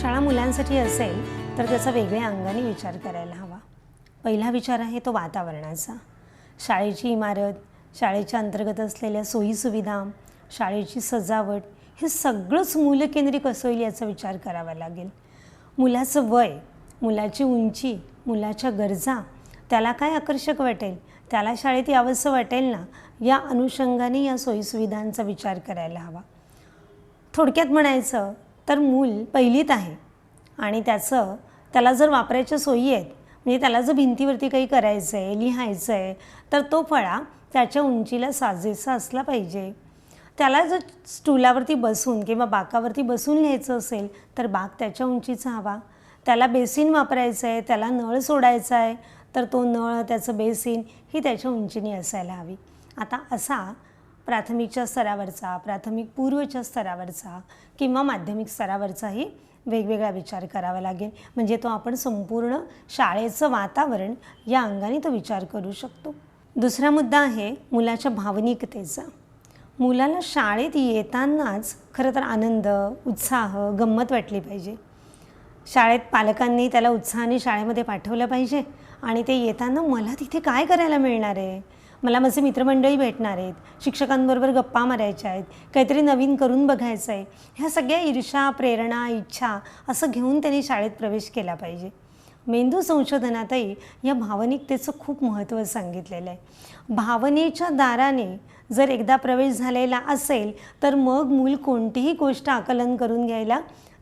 शाळा मुलांसाठी असेल तर त्याचा वेगळ्या अंगाने विचार करायला हवा। पहिला विचार आहे तो वातावरणाचा। शाळेची इमारत, शाळेच्या अंतर्गत असलेल्या सोयीसुविधा, शाळेची सजावट हे सगळंच मूलकेंद्रित कसं होईल याचा विचार करावा लागेल। मुलाचं वय, मुलाची उंची, मुलाच्या गरजा, त्याला काय आकर्षक वाटेल, त्याला शाळेत यावंसं वाटेल ना, या अनुषंगाने या सोयीसुविधांचा विचार करायला हवा। थोडक्यात म्हणायचं तर मूल पहिलीत आहे आणि त्याला जर वापरायच्या सोयी आहेत, म्हणजे त्याला जर भिंतीवरती काही करायचं आहे, लिहायचं आहे, तर तो फळा त्याच्या उंचीला साजेसा असला पाहिजे। त्याला जर स्टूलावरती बसून किंवा बाकावरती बसून लिहायचं असेल तर बाक त्याच्या उंचीचा हवा। त्याला बेसिन वापरायचं आहे, त्याला नळ सोडायचा आहे, तर तो नळ, त्याचं बेसिन ही त्याच्या उंचीने असायला हवी। आता असा प्राथमिकच्या स्तरावरचा, प्राथमिक पूर्वच्या स्तरावरचा किंवा माध्यमिक स्तरावरचाही वेगवेगळा विचार करावा लागेल, म्हणजे तो आपण संपूर्ण शाळेचं वातावरण या अंगाने तो विचार करू शकतो। दुसरा मुद्दा आहे मुलाच्या भावनिकतेचा। मुलाला शाळेत येतानाच खरं तर आनंद, उत्साह, गंमत वाटली पाहिजे। शाळेत पालकांनी त्याला उत्साहाने शाळेमध्ये पाठवलं पाहिजे आणि ते येताना मला तिथे काय करायला मिळणार आहे, मला माझे मित्रमंडळी भेटणार आहेत, शिक्षकांबरोबर गप्पा मारायच्या आहेत, काहीतरी नवीन करून बघायचं आहे, ह्या सगळ्या ईर्ष्या, प्रेरणा, इच्छा असं घेऊन त्यांनी शाळेत प्रवेश केला पाहिजे। मेंदू संशोधनातही या भावनिकतेचं खूप महत्त्व सांगितलेलं आहे। भावनेच्या दाराने जर एकदा प्रवेश झालेला असेल तर मग मूल कोणतीही गोष्ट आकलन करून घ्यायला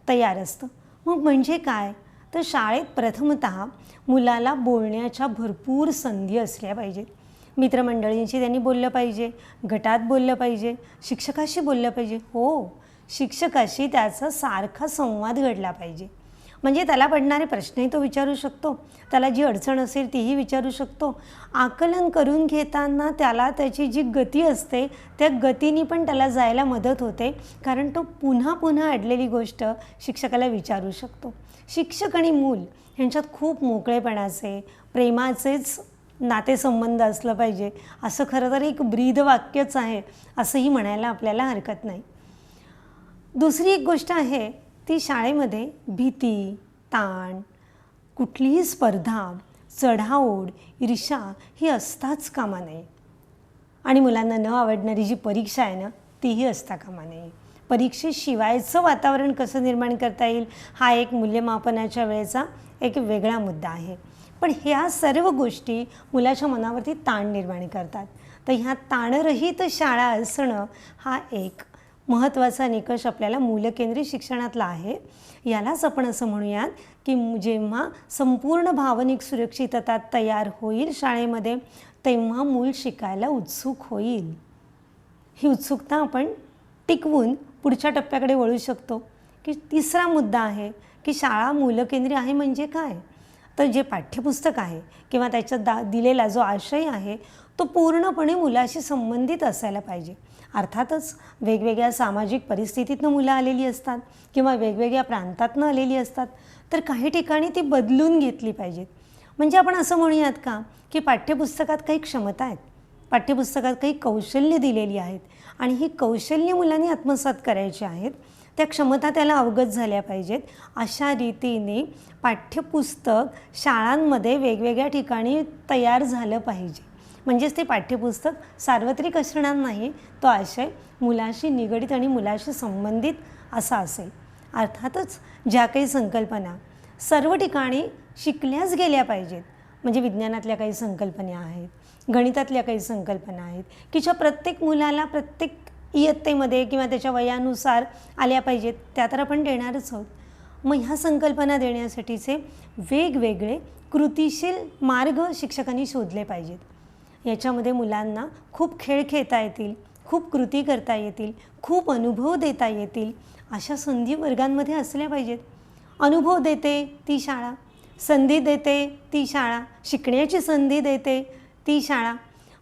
तयार असतं। मग म्हणजे काय तर शाळेत प्रथमतः मुलाला बोलण्याच्या भरपूर संधी असल्या पाहिजेत। मित्रमंडळींशी त्यांनी बोललं पाहिजे, गटात बोललं पाहिजे, शिक्षकाशी बोललं पाहिजे, हो शिक्षकाशी त्याचा सारखा संवाद घडला पाहिजे। म्हणजे त्याला पडणारे प्रश्नही तो विचारू शकतो, त्याला जी अडचण असेल तीही विचारू शकतो। आकलन करून घेताना त्याला त्याची जी गती असते त्या गतीने पण त्याला जायला मदत होते, कारण तो पुन्हा पुन्हा अडलेली गोष्ट शिक्षकाला विचारू शकतो। शिक्षक आणि मूल यांच्यात खूप मोकळेपणाचे, प्रेमाचेच नातेसंबंध असलं पाहिजे, असं खरं तर एक ब्रीद वाक्यच आहे असंही म्हणायला आपल्याला हरकत नाही। दुसरी एक गोष्ट आहे ती शाळेमध्ये भीती, ताण, कुठलीही स्पर्धा, चढाओढ, ईर्ष्या ही असताच कामा नये आणि मुलांना न आवडणारी जी परीक्षा आहे ना तीही असता कामा नये। परीक्षेशिवायचं वातावरण कसं निर्माण करता येईल हा एक मूल्यमापनाच्या वेळेचा एक वेगळा मुद्दा आहे। पण ह्या सर्व गोष्टी मुलाच्या मनावरती ताण निर्माण करतात, तर ह्या ताणरहित शाळा असणं हा एक महत्त्वाचा निकष आपल्याला मूलकेंद्रित शिक्षणातला आहे। यालाच आपण असं म्हणूयात की जेव्हा संपूर्ण भावनिक सुरक्षितता तयार होईल शाळेमध्ये तेव्हा मूल शिकायला उत्सुक होईल। ही उत्सुकता आपण टिकवून पुढच्या टप्प्याकडे वळू शकतो। की तिसरा मुद्दा आहे की शाळा मूलकेंद्री आहे म्हणजे काय, तर जे पाठ्यपुस्तक आहे किंवा त्याच्यात दिलेला जो आशय आहे तो पूर्णपणे मुलाशी संबंधित असायला पाहिजे। अर्थातच वेगवेगळ्या सामाजिक परिस्थितीतनं मुलं आलेली असतात किंवा वेगवेगळ्या प्रांतातनं आलेली असतात, तर काही ठिकाणी ती बदलून घेतली पाहिजेत। म्हणजे आपण असं म्हणूयात का की पाठ्यपुस्तकात काही क्षमता आहेत, पाठ्यपुस्तकात काही कौशल्य दिलेली आहेत आणि ही कौशल्य मुलांनी आत्मसात करायची आहेत, त्या क्षमता त्याला अवगत झाल्या पाहिजेत। अशा रीतीने पाठ्यपुस्तक शाळांमध्ये वेगवेगळ्या ठिकाणी तयार झालं पाहिजे, म्हणजेच ते पाठ्यपुस्तक सार्वत्रिक असणार नाही, तो आशय मुलाशी निगडित आणि मुलाशी संबंधित असा असेल। अर्थातच ज्या काही संकल्पना सर्व ठिकाणी शिकल्याच गेल्या पाहिजेत, म्हणजे विज्ञानातल्या काही संकल्पना आहेत, गणितातल्या काही संकल्पना आहेत की ज्या प्रत्येक मुलाला प्रत्येक इयत्तेमध्ये किंवा त्याच्या वयानुसार आल्या पाहिजेत, त्या तर आपण देणारच आहोत। मग ह्या संकल्पना देण्यासाठीचे वेगवेगळे कृतीशील मार्ग शिक्षकांनी शोधले पाहिजेत। याच्यामध्ये मुलांना खूप खेळ खेळता येतील, खूप कृती करता येतील, खूप अनुभव देता येतील, अशा संधी वर्गांमध्ये असल्या पाहिजेत। अनुभव देते ती शाळा, संधी देते ती शाळा, शिकण्याची संधी देते ती शाळा,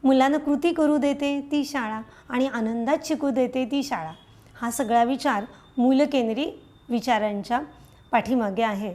मुलांना कृती करू देते ती शाळा आणि आनंदात शिकू देते ती शाळा। हा सगळा विचार मूलकेंद्री विचारांच्या पाठीमागे आहे